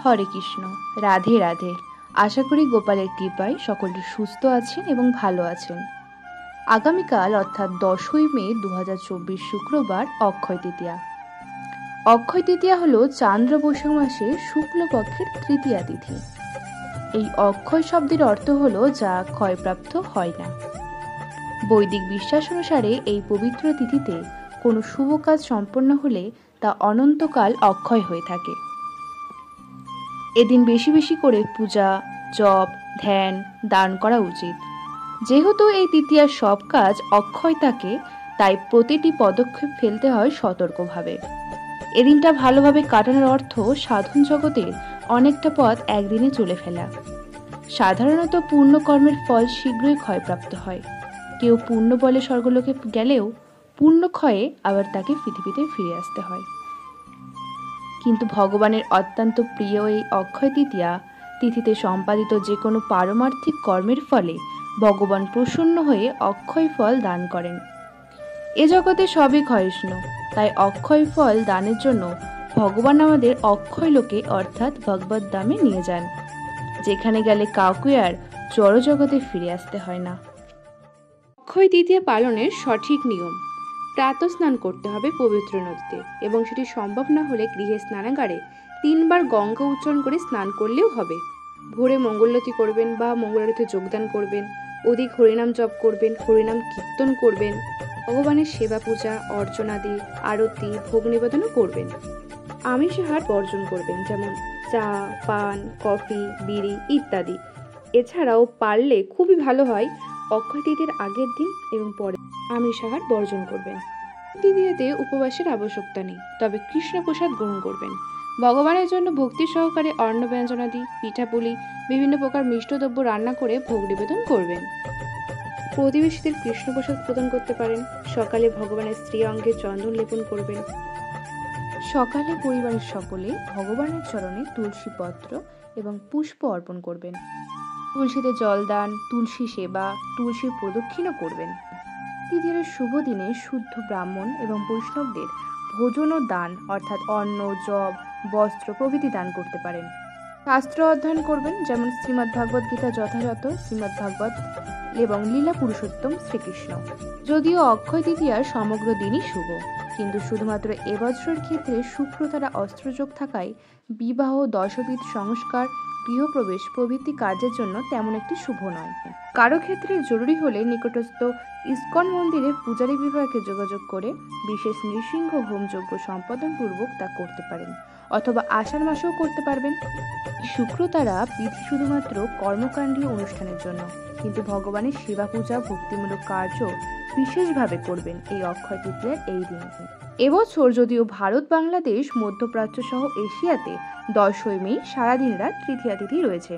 হরে কৃষ্ণ, রাধে রাধে। আশা করি গোপালের কৃপায় সকলে সুস্থ আছেন এবং ভালো আছেন। আগামীকাল অর্থাৎ 10ই মে 2024 শুক্রবার অক্ষয় তৃতীয়া। অক্ষয় তৃতীয়া হল চান্দ্র বৈশাখ মাসের শুক্লপক্ষের তৃতীয়া তিথি। এই অক্ষয় শব্দের অর্থ হল যা ক্ষয়প্রাপ্ত হয় না। বৈদিক বিশ্বাস অনুসারে এই পবিত্র তিথিতে কোনো শুভ কাজ সম্পন্ন হলে তা অনন্তকাল অক্ষয় হয়ে থাকে। এদিন বেশি বেশি করে পূজা, জপ, ধ্যান, দান করা উচিত। যেহেতু এই তৃতীয়ার সব কাজ অক্ষয় থাকে, তাই প্রতিটি পদক্ষেপ ফেলতে হয় সতর্কভাবে। এদিনটা ভালোভাবে কাটানোর অর্থ সাধন জগতের অনেকটা পথ একদিনে চলে ফেলা। সাধারণত পূর্ণ কর্মের ফল শীঘ্রই ক্ষয়প্রাপ্ত হয়। কেউ পূর্ণ বলে স্বর্গলোকে গেলেও পূর্ণ ক্ষয়ে আবার তাকে পৃথিবীতে ফিরে আসতে হয়। কিন্তু ভগবানের অত্যন্ত প্রিয় এই অক্ষয় তৃতীয়া তিথিতে সম্পাদিত যে কোনো পারমার্থিক কর্মের ফলে ভগবান প্রসন্ন হয়ে অক্ষয় ফল দান করেন। এ জগতে সবই ক্ষয়িষ্ণু, তাই অক্ষয় ফল দানের জন্য ভগবান আমাদের অক্ষয় লোকে অর্থাৎ ভগবত ধামে নিয়ে যান, যেখানে গেলে কাউকে আর জড় জগতে ফিরে আসতে হয় না। অক্ষয় তৃতীয়া পালনের সঠিক নিয়ম: প্রাতঃ স্নান করতে হবে পবিত্র নদীতে, এবং সেটি সম্ভব না হলে গৃহে স্নানাগারে 3 বার গঙ্গা উচ্চারণ করে স্নান করলেও হবে। ভোরে মঙ্গলারতি করবেন বা মঙ্গলারতিতে যোগদান করবেন, অধিক হরিনাম জপ করবেন, হরিনাম কীর্তন করবেন, ভগবানের সেবা পূজা অর্চনাদি আরতি ভোগ নিবেদনও করবেন। আমিষ আহার বর্জন করবেন, যেমন চা, পান, কফি, বিড়ি ইত্যাদি। এছাড়াও পারলে খুবই ভালো হয় অক্ষয় তৃতীয়ার আগের দিন এবং পরে আমিষ আহার বর্জন করবেন। তৃতীয়াতে উপবাসের আবশ্যকতা নেই, তবে কৃষ্ণ প্রসাদ গ্রহণ করবেন। ভগবানের জন্য ভক্তি সহকারে অন্ন ব্যঞ্জনাদি, পিঠাপুলি, বিভিন্ন প্রকার মিষ্টদ্রব্য রান্না করে ভোগ নিবেদন করবেন। প্রতিবেশীদের কৃষ্ণ প্রসাদ প্রদান করতে পারেন। সকালে ভগবানের স্ত্রী অঙ্গে চন্দন লেপন করবেন। সকালে পরিবারের সকলে ভগবানের চরণে তুলসী পত্র এবং পুষ্প অর্পণ করবেন। তুলসীতে জলদান, তুলসী সেবা, তুলসীর প্রদক্ষিণও করবেন। তৃতীয়ার শুভ দিনে শুদ্ধ ব্রাহ্মণ এবং বৈষ্ণবদের ভোজন ও দান অর্থাৎ অন্ন, জব, বস্ত্র প্রভৃতি দান করতে পারেন। শাস্ত্র অধ্যয়ন করবেন, যেমন শ্রীমদ্ ভাগবত গীতা যথাযথ, শ্রীমদ্ ভাগবত এবং লীলা পুরুষোত্তম শ্রীকৃষ্ণ। যদিও অক্ষয় তৃতীয়ার সমগ্র দিনই শুভ, কিন্তু শুধুমাত্র এবছরের ক্ষেত্রে শুক্র দ্বারা অস্ত্রযোগ থাকায় বিবাহ, দশবিধ সংস্কার, গৃহপ্রবেশ প্রভৃতি কার্যের জন্য তেমন একটি শুভ নয়। কারো ক্ষেত্রে জরুরি হলে নিকটস্থ ইস্কন মন্দিরে পূজারী বিভাগে যোগাযোগ করে বিশেষ নৃসিংহ হোম যজ্ঞ সম্পাদন পূর্বক তা করতে পারেন, অথবা আষাঢ় মাসেও করতে পারবেন। শুক্র তারা বিধি শুধুমাত্র কর্মকাণ্ডীয় অনুষ্ঠানের জন্য, কিন্তু ভগবানের সেবা পূজা ভক্তিমূলক কার্য বিশেষভাবে করবেন এই অক্ষয় তৃতীয়ার এই দিন। এবছর যদিও ভারত, বাংলাদেশ, মধ্যপ্রাচ্য সহ এশিয়াতে 10ই মে সারাদিন রাত তৃতীয়া তিথি রয়েছে।